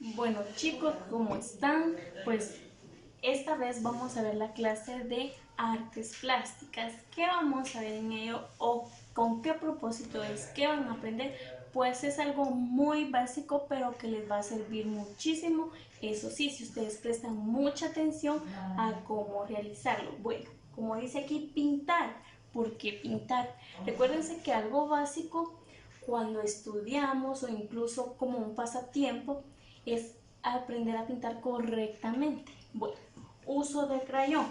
Bueno chicos, ¿cómo están? Pues esta vez vamos a ver la clase de artes plásticas. ¿Qué vamos a ver en ello o con qué propósito es? ¿Qué van a aprender? Pues es algo muy básico pero que les va a servir muchísimo. Eso sí, si ustedes prestan mucha atención a cómo realizarlo. Bueno, como dice aquí, pintar. ¿Por qué pintar? Recuérdense que algo básico cuando estudiamos o incluso como un pasatiempo es aprender a pintar correctamente. Bueno, uso de crayón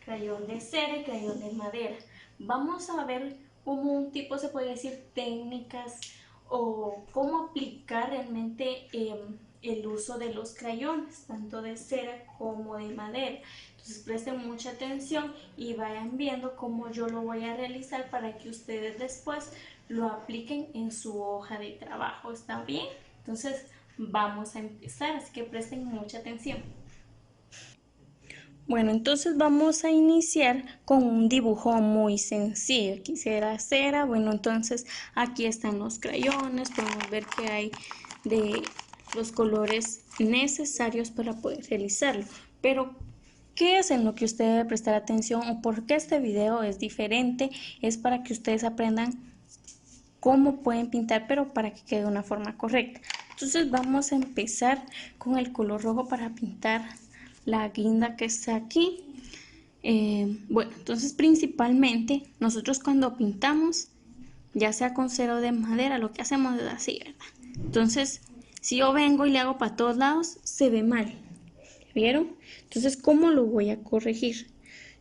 de cera y crayón de madera. Vamos a ver como un tipo, se puede decir, técnicas o cómo aplicar realmente el uso de los crayones, tanto de cera como de madera. Entonces presten mucha atención y vayan viendo cómo yo lo voy a realizar para que ustedes después lo apliquen en su hoja de trabajo. ¿Está bien? Entonces vamos a empezar, así que presten mucha atención. Bueno, entonces vamos a iniciar con un dibujo muy sencillo. Quisiera cera, bueno, entonces aquí están los crayones, podemos ver que hay de los colores necesarios para poder realizarlo. Pero, ¿qué es en lo que usted debe prestar atención o por qué este video es diferente? Es para que ustedes aprendan cómo pueden pintar, pero para que quede de una forma correcta. Entonces vamos a empezar con el color rojo para pintar la guinda que está aquí. Bueno, entonces principalmente nosotros cuando pintamos, ya sea con cero de madera, lo que hacemos es así, ¿verdad? Entonces, si yo vengo y le hago para todos lados, se ve mal. ¿Vieron? Entonces, ¿cómo lo voy a corregir?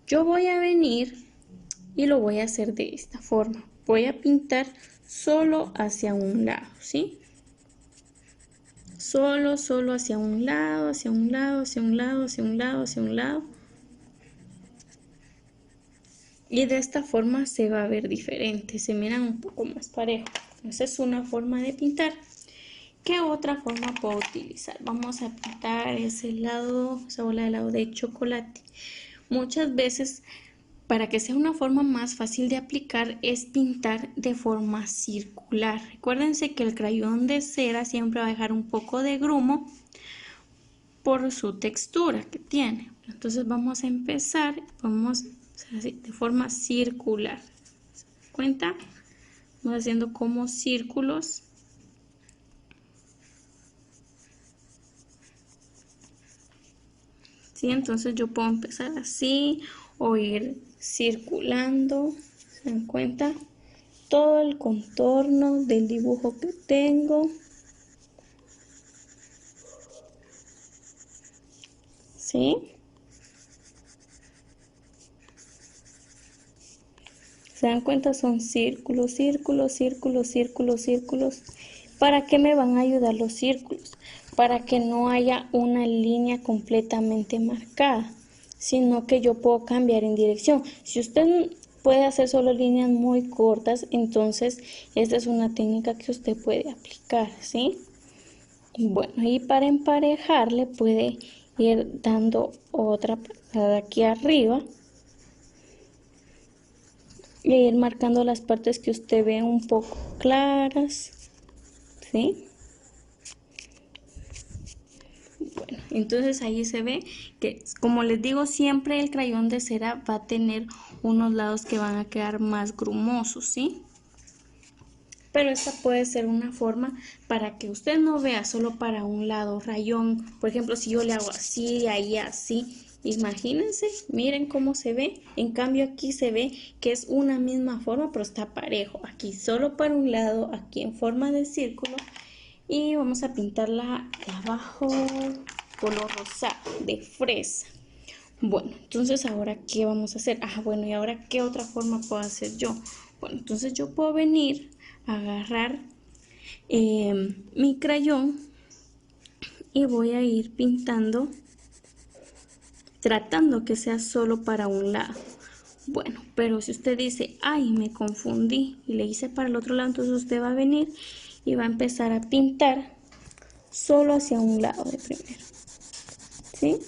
Yo voy a venir y lo voy a hacer de esta forma. Voy a pintar solo hacia un lado, ¿sí? Solo hacia un lado, hacia un lado, hacia un lado, hacia un lado, hacia un lado. Y de esta forma se va a ver diferente, se miran un poco más parejo. Esa es una forma de pintar. ¿Qué otra forma puedo utilizar? Vamos a pintar ese lado, esa bola de helado de chocolate. Muchas veces, para que sea una forma más fácil de aplicar, es pintar de forma circular. Recuérdense que el crayón de cera siempre va a dejar un poco de grumo por su textura que tiene. Entonces vamos a empezar, vamos a hacer así, de forma circular. ¿Se dan cuenta? Vamos haciendo como círculos. ¿Sí? Entonces yo puedo empezar así o ir circulando. ¿Se dan cuenta? Todo el contorno del dibujo que tengo. ¿Sí? ¿Se dan cuenta? Son círculos, círculos, círculos, círculos, círculos. ¿Para qué me van a ayudar los círculos? Para que no haya una línea completamente marcada, sino que yo puedo cambiar en dirección. Si usted puede hacer solo líneas muy cortas, entonces esta es una técnica que usted puede aplicar, ¿sí? Bueno, y para emparejarle puede ir dando otra pasada aquí arriba y ir marcando las partes que usted ve un poco claras, ¿sí? Bueno, entonces ahí se ve que, como les digo, siempre el crayón de cera va a tener unos lados que van a quedar más grumosos, ¿sí? Pero esta puede ser una forma para que usted no vea solo para un lado rayón. Por ejemplo, si yo le hago así, ahí así, imagínense, miren cómo se ve. En cambio aquí se ve que es una misma forma, pero está parejo. Aquí solo para un lado, aquí en forma de círculo. Y vamos a pintarla de abajo color rosado, de fresa. Bueno, entonces ahora ¿qué vamos a hacer? Bueno, ¿y ahora qué otra forma puedo hacer yo? Bueno, entonces yo puedo venir a agarrar mi crayón y voy a ir pintando, tratando que sea solo para un lado. Bueno, pero si usted dice, ay, me confundí y le hice para el otro lado, entonces usted va a venir y va a empezar a pintar solo hacia un lado de primero, ¿sí?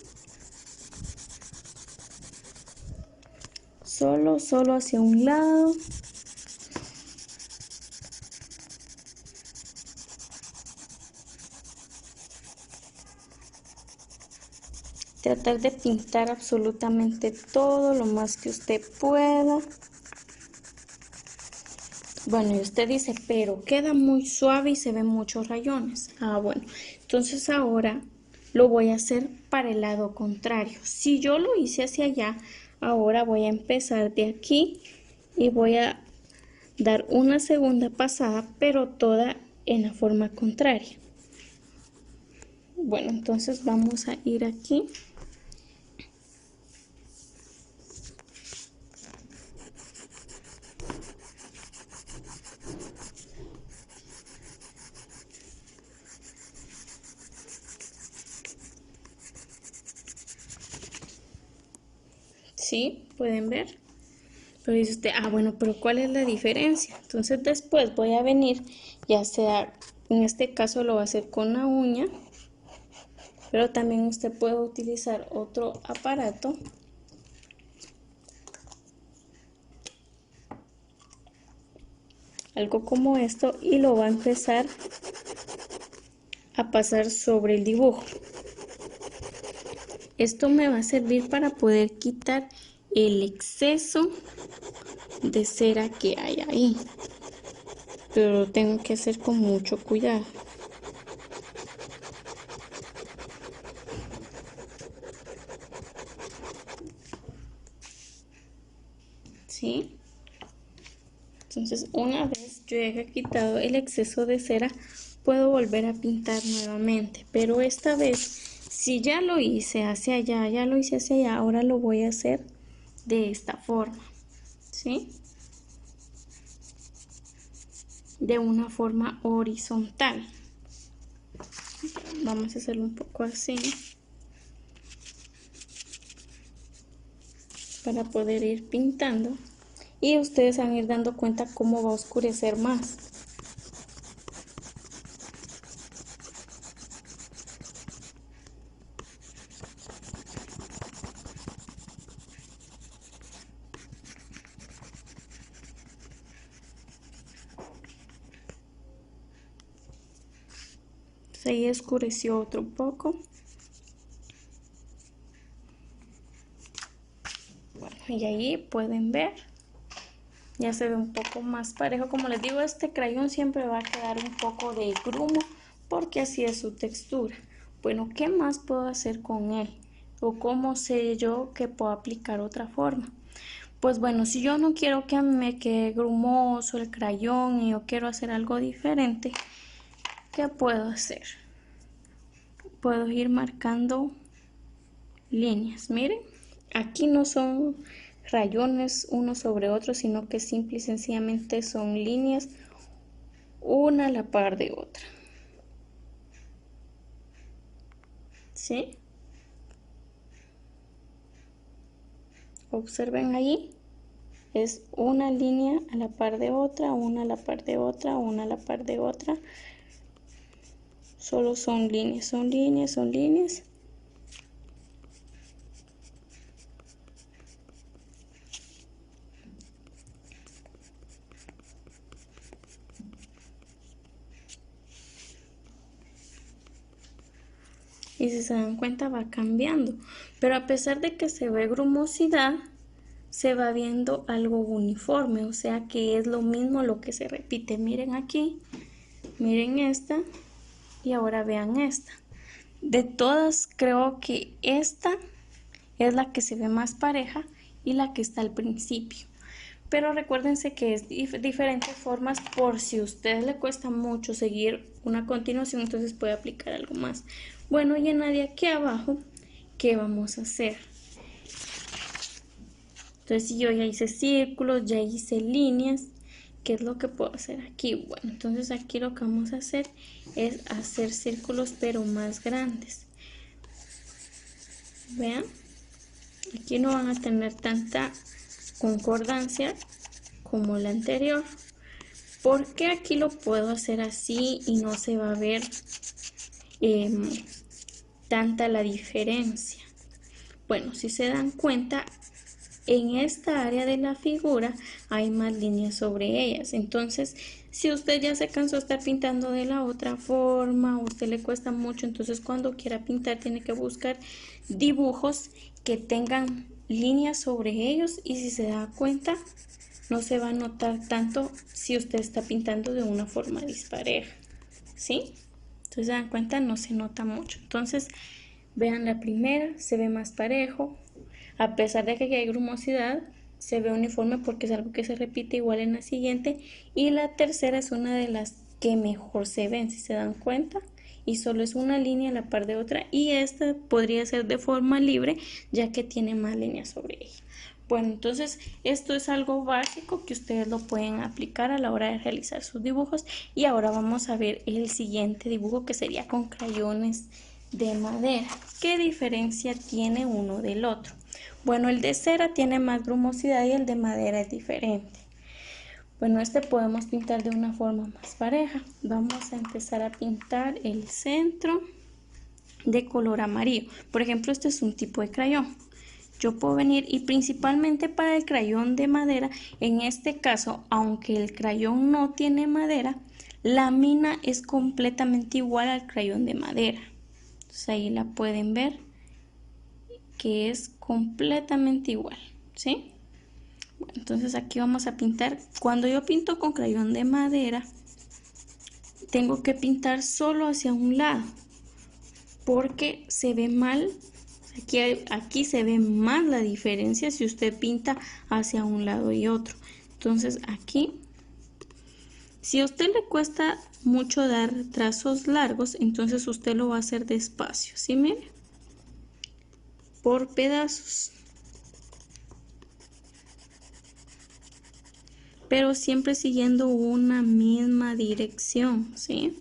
Solo hacia un lado. tratar de pintar absolutamente todo lo más que usted pueda. Bueno, y usted dice, pero queda muy suave y se ven muchos rayones. Bueno, entonces ahora lo voy a hacer para el lado contrario. Si yo lo hice hacia allá, ahora voy a empezar de aquí y voy a dar una segunda pasada, pero toda en la forma contraria. Bueno, entonces vamos a ir aquí. ¿Sí? ¿Pueden ver? Pero dice usted, bueno, pero ¿cuál es la diferencia? Entonces después voy a venir, ya sea, en este caso lo va a hacer con la uña, pero también usted puede utilizar otro aparato. Algo como esto, y lo va a empezar a pasar sobre el dibujo. Esto me va a servir para poder quitar el exceso de cera que hay ahí, pero lo tengo que hacer con mucho cuidado. ¿Sí? Entonces, una vez yo haya quitado el exceso de cera, puedo volver a pintar nuevamente, pero esta vez, si ya lo hice hacia allá, ahora lo voy a hacer de esta forma, ¿sí? De una forma horizontal. Vamos a hacerlo un poco así, para poder ir pintando, y ustedes van a ir dando cuenta cómo va a oscurecer más. Ahí oscureció otro poco. Bueno, y ahí pueden ver, ya se ve un poco más parejo. Como les digo, este crayón siempre va a quedar un poco de grumo porque así es su textura. Bueno, ¿qué más puedo hacer con él? ¿O cómo sé yo que puedo aplicar otra forma? Pues bueno, si yo no quiero que me quede grumoso el crayón y yo quiero hacer algo diferente, ¿qué puedo hacer? Puedo ir marcando líneas. Miren, aquí no son rayones uno sobre otro, sino que simple y sencillamente son líneas una a la par de otra. ¿Sí? Observen ahí, es una línea a la par de otra, una a la par de otra, una a la par de otra. Solo son líneas, son líneas, son líneas. Y si se dan cuenta va cambiando, pero a pesar de que se ve grumosidad, se va viendo algo uniforme, o sea que es lo mismo lo que se repite. Miren aquí, miren esta y ahora vean esta. De todas creo que esta es la que se ve más pareja y la que está al principio. Pero recuérdense que es diferentes formas, por si a ustedes le cuesta mucho seguir una continuación, entonces puede aplicar algo más. Bueno, y en la de aquí abajo, ¿qué vamos a hacer? Entonces, si yo ya hice círculos, ya hice líneas, ¿qué es lo que puedo hacer aquí? Bueno, entonces aquí lo que vamos a hacer es hacer círculos pero más grandes. Vean, aquí no van a tener tanta concordancia como la anterior, porque aquí lo puedo hacer así y no se va a ver tanta la diferencia. Bueno, si se dan cuenta, en esta área de la figura hay más líneas sobre ellas. Entonces, Si usted ya se cansó de estar pintando de la otra forma, a usted le cuesta mucho, entonces cuando quiera pintar tiene que buscar dibujos que tengan líneas sobre ellos, y si se da cuenta no se va a notar tanto si usted está pintando de una forma dispareja, ¿sí? Entonces se dan cuenta, no se nota mucho. Entonces vean, la primera se ve más parejo, a pesar de que aquí hay grumosidad, se ve uniforme porque es algo que se repite igual en la siguiente. Y la tercera es una de las que mejor se ven, si se dan cuenta, y solo es una línea a la par de otra, y esta podría ser de forma libre ya que tiene más líneas sobre ella. Bueno, entonces esto es algo básico que ustedes lo pueden aplicar a la hora de realizar sus dibujos. Y ahora vamos a ver el siguiente dibujo, que sería con crayones de madera. ¿Qué diferencia tiene uno del otro? Bueno, el de cera tiene más grumosidad y el de madera es diferente. Bueno, este podemos pintar de una forma más pareja. Vamos a empezar a pintar el centro de color amarillo. Por ejemplo, este es un tipo de crayón. Yo puedo venir, y principalmente para el crayón de madera, en este caso, aunque el crayón no tiene madera, la mina es completamente igual al crayón de madera. Entonces ahí la pueden ver que es completamente igual, ¿sí? Bueno, entonces aquí vamos a pintar. Cuando yo pinto con crayón de madera, tengo que pintar solo hacia un lado, porque se ve mal. Aquí se ve más la diferencia si usted pinta hacia un lado y otro. Entonces aquí, si a usted le cuesta mucho dar trazos largos, entonces usted lo va a hacer despacio, ¿sí? Mire, por pedazos, pero siempre siguiendo una misma dirección, ¿sí?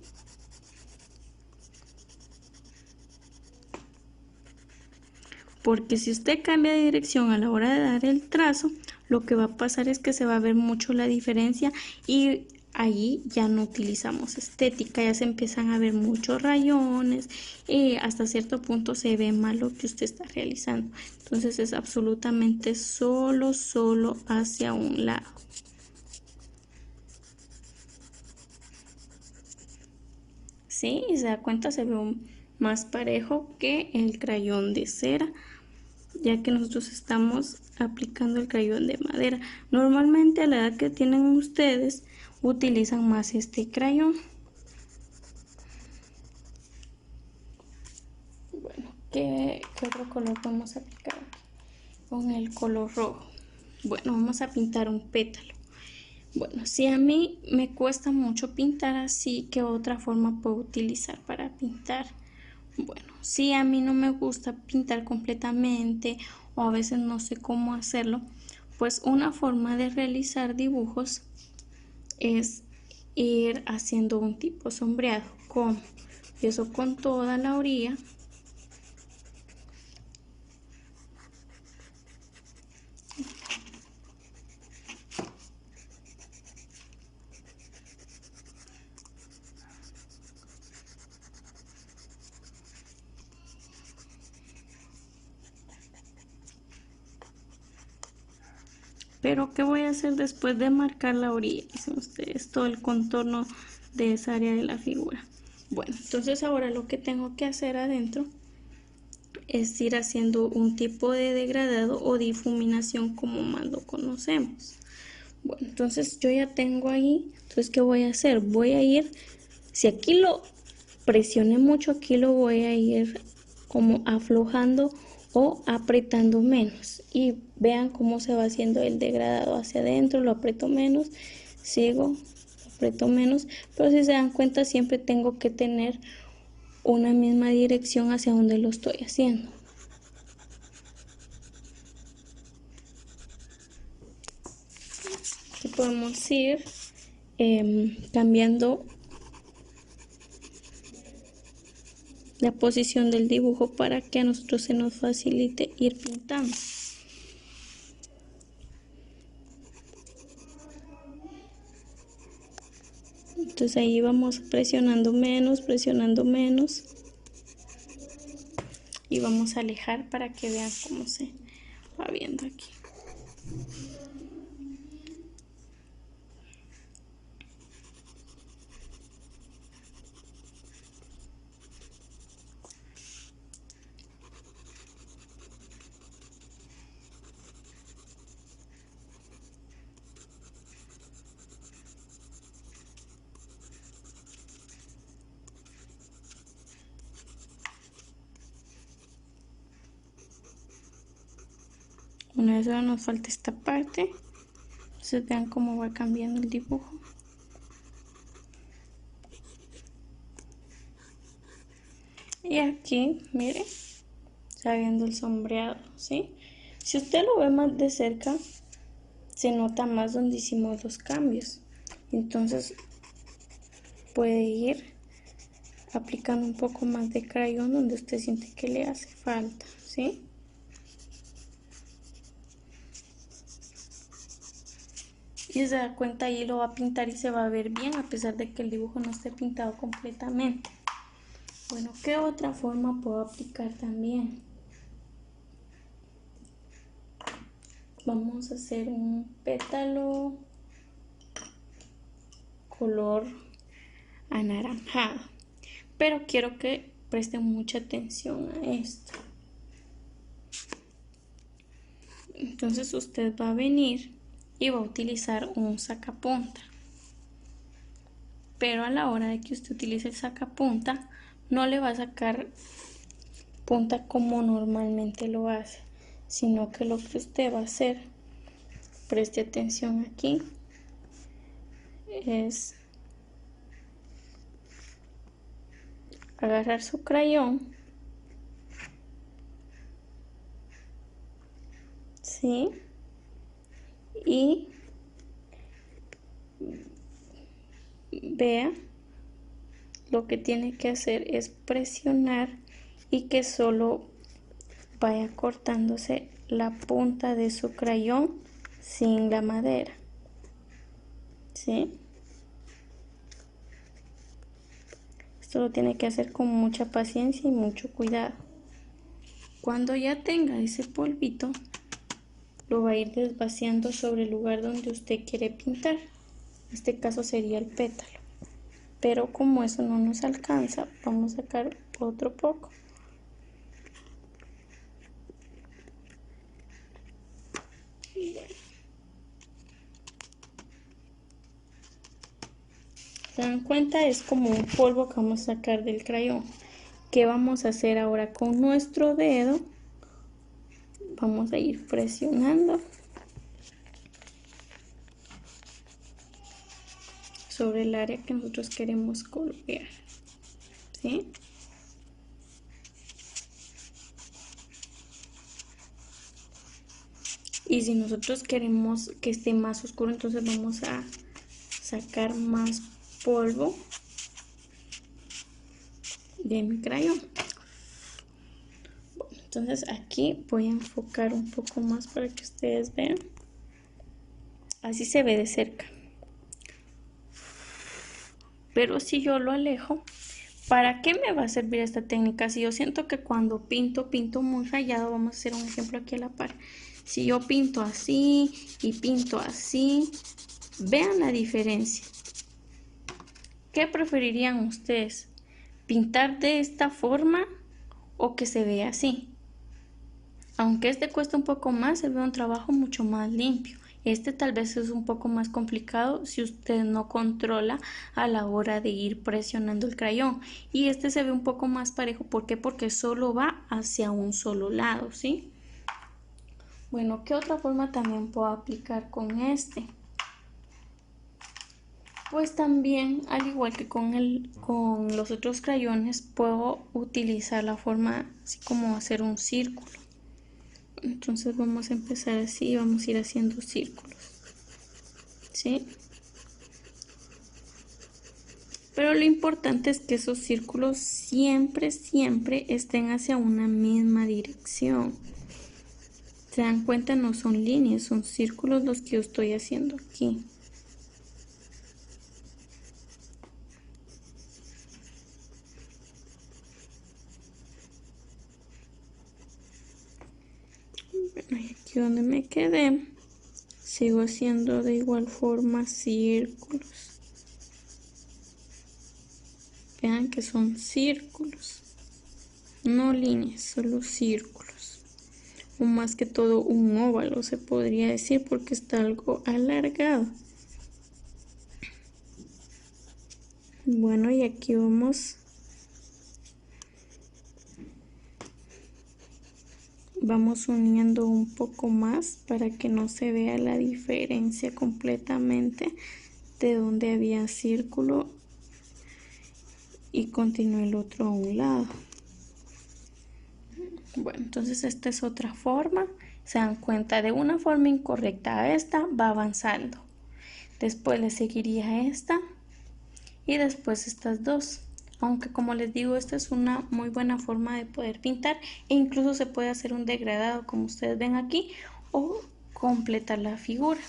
Porque si usted cambia de dirección a la hora de dar el trazo, lo que va a pasar es que se va a ver mucho la diferencia, y ahí ya no utilizamos estética, ya se empiezan a ver muchos rayones y hasta cierto punto se ve mal lo que usted está realizando. Entonces es absolutamente solo hacia un lado. ¿Sí? Y se da cuenta, se ve más parejo que el crayón de cera, ya que nosotros estamos aplicando el crayón de madera. Normalmente a la edad que tienen ustedes utilizan más este crayón. Bueno, ¿qué otro color vamos a aplicar? Con el color rojo. Bueno, vamos a pintar un pétalo. Bueno, si a mí me cuesta mucho pintar así, ¿qué otra forma puedo utilizar para pintar? Bueno, si a mí no me gusta pintar completamente, o a veces no sé cómo hacerlo, pues una forma de realizar dibujos es ir haciendo un tipo sombreado. Como empiezo con toda la orilla, pero ¿qué voy a hacer después de marcar la orilla? Dicen ustedes, todo el contorno de esa área de la figura. Bueno, entonces ahora lo que tengo que hacer adentro es ir haciendo un tipo de degradado o difuminación, como más lo conocemos. Bueno, entonces yo ya tengo ahí. Entonces, ¿qué voy a hacer? Voy a ir, si aquí lo presioné mucho, aquí lo voy a ir como aflojando o apretando menos, y vean cómo se va haciendo el degradado hacia adentro. Lo aprieto menos, sigo, aprieto menos, pero si se dan cuenta siempre tengo que tener una misma dirección hacia donde lo estoy haciendo. Aquí podemos ir cambiando la posición del dibujo para que a nosotros se nos facilite ir pintando. Entonces ahí vamos presionando menos, y vamos a alejar para que vean cómo se va viendo aquí. Una vez ahora nos falta esta parte. Entonces vean cómo va cambiando el dibujo. Y aquí, miren, está viendo el sombreado, ¿sí? Si usted lo ve más de cerca, se nota más donde hicimos los cambios. Entonces puede ir aplicando un poco más de crayón donde usted siente que le hace falta, ¿sí? Y se da cuenta, ahí lo va a pintar y se va a ver bien a pesar de que el dibujo no esté pintado completamente. Bueno, ¿qué otra forma puedo aplicar también? Vamos a hacer un pétalo color anaranjado, pero quiero que presten mucha atención a esto. Entonces usted va a venir y va a utilizar un sacapunta, pero a la hora de que usted utilice el sacapunta no le va a sacar punta como normalmente lo hace, sino que lo que usted va a hacer, preste atención aquí, es agarrar su crayón, ¿sí? Y vea, lo que tiene que hacer es presionar y que solo vaya cortándose la punta de su crayón sin la madera, ¿sí? Esto lo tiene que hacer con mucha paciencia y mucho cuidado. Cuando ya tenga ese polvito, lo va a ir desvaciando sobre el lugar donde usted quiere pintar. En este caso sería el pétalo. Pero como eso no nos alcanza, vamos a sacar otro poco. ¿Se dan cuenta? Es como un polvo que vamos a sacar del crayón. ¿Qué vamos a hacer ahora con nuestro dedo? Vamos a ir presionando sobre el área que nosotros queremos colorear, ¿sí? Y si nosotros queremos que esté más oscuro, entonces vamos a sacar más polvo de mi crayón. Bueno, entonces aquí voy a enfocar un poco más para que ustedes vean. Así se ve de cerca. Pero si yo lo alejo, ¿para qué me va a servir esta técnica? Si yo siento que cuando pinto muy rayado, vamos a hacer un ejemplo aquí a la par. Si yo pinto así y pinto así, vean la diferencia. ¿Qué preferirían ustedes? ¿Pintar de esta forma o que se vea así? Aunque este cuesta un poco más, se ve un trabajo mucho más limpio. Este tal vez es un poco más complicado si usted no controla a la hora de ir presionando el crayón. Y este se ve un poco más parejo. ¿Por qué? Porque solo va hacia un solo lado, ¿sí? Bueno, ¿qué otra forma también puedo aplicar con este? Pues también, al igual que con los otros crayones, puedo utilizar la forma así como hacer un círculo. Entonces vamos a empezar así y vamos a ir haciendo círculos, ¿sí? Pero lo importante es que esos círculos siempre estén hacia una misma dirección. ¿Se dan cuenta? No son líneas, son círculos los que yo estoy haciendo aquí. Bueno, y aquí donde me quedé, sigo haciendo de igual forma círculos. Vean que son círculos, no líneas, solo círculos. O más que todo un óvalo se podría decir porque está algo alargado. Bueno, y aquí vamos vamos uniendo un poco más para que no se vea la diferencia completamente de donde había círculo y continúa el otro a un lado. Bueno, entonces esta es otra forma. Se dan cuenta, de una forma incorrecta a esta va avanzando. Después le seguiría esta y después estas dos. Aunque como les digo, esta es una muy buena forma de poder pintar e incluso se puede hacer un degradado como ustedes ven aquí o completar la figura.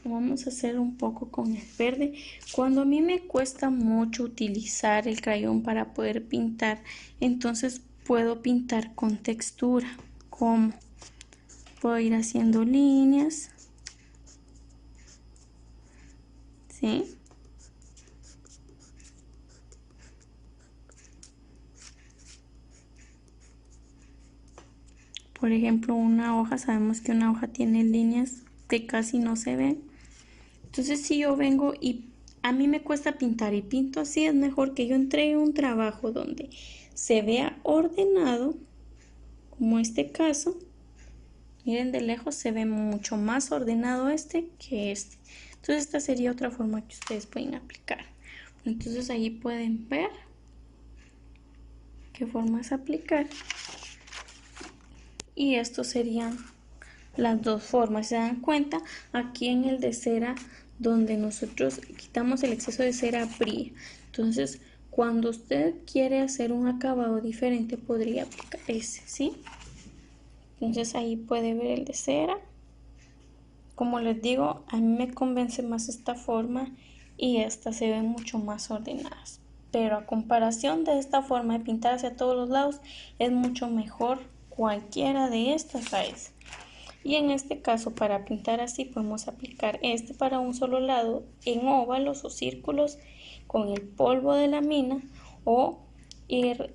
Vamos a hacer un poco con el verde. Cuando a mí me cuesta mucho utilizar el crayón para poder pintar, entonces puedo pintar con textura. ¿Cómo? Puedo ir haciendo líneas, ¿sí? Por ejemplo, una hoja, sabemos que una hoja tiene líneas que casi no se ven. Entonces, si yo vengo y a mí me cuesta pintar y pinto así, es mejor que yo entregue un trabajo donde se vea ordenado, como este caso. Miren, de lejos se ve mucho más ordenado este que este. Entonces, esta sería otra forma que ustedes pueden aplicar. Entonces, ahí pueden ver qué formas aplicar. Y estos serían las dos formas. Se dan cuenta, aquí en el de cera, donde nosotros quitamos el exceso de cera, brilla. Entonces, cuando usted quiere hacer un acabado diferente, podría aplicar ese, ¿sí? Entonces ahí puede ver el de cera. Como les digo, a mí me convence más esta forma y estas se ven mucho más ordenadas. Pero a comparación de esta forma de pintar hacia todos los lados, es mucho mejor cualquiera de estas a esta. Y en este caso, para pintar así, podemos aplicar este para un solo lado en óvalos o círculos con el polvo de la mina, o ir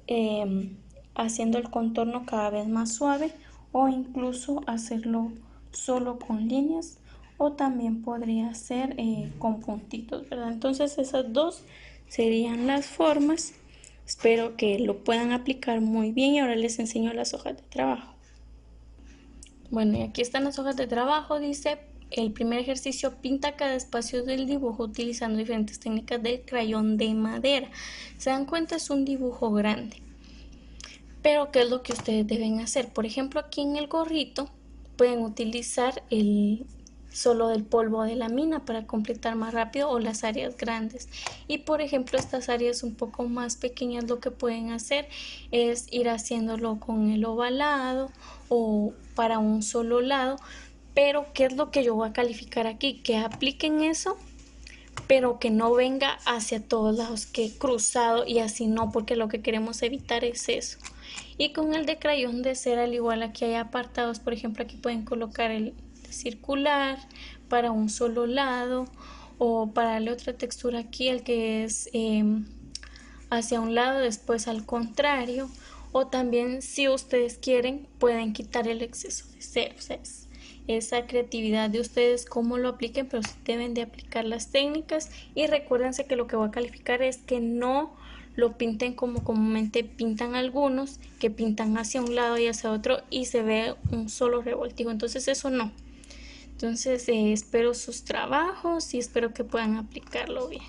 haciendo el contorno cada vez más suave, o incluso hacerlo solo con líneas, o también podría ser con puntitos, ¿verdad? Entonces esas dos serían las formas. Espero que lo puedan aplicar muy bien y ahora les enseño las hojas de trabajo. Bueno, y aquí están las hojas de trabajo. Dice, el primer ejercicio: pinta cada espacio del dibujo utilizando diferentes técnicas de crayón de madera. Se dan cuenta, es un dibujo grande. Pero, ¿qué es lo que ustedes deben hacer? Por ejemplo, aquí en el gorrito pueden utilizar solo del polvo de la mina para completar más rápido, o las áreas grandes. Y por ejemplo, estas áreas un poco más pequeñas, lo que pueden hacer es ir haciéndolo con el ovalado o para un solo lado. Pero ¿qué es lo que yo voy a calificar aquí? Que apliquen eso, pero que no venga hacia todos lados, que cruzado y así no, porque lo que queremos evitar es eso. Y con el de crayón de cera, al igual, aquí hay apartados. Por ejemplo, aquí pueden colocar el circular para un solo lado, o para darle otra textura aquí, el que es hacia un lado, después al contrario. O también, si ustedes quieren, pueden quitar el exceso de cera. O sea, es esa creatividad de ustedes cómo lo apliquen, pero sí deben de aplicar las técnicas. Y recuérdense que lo que voy a calificar es que no lo pinten como comúnmente pintan algunos, que pintan hacia un lado y hacia otro y se ve un solo revoltijo. Entonces eso no. Entonces espero sus trabajos y espero que puedan aplicarlo bien.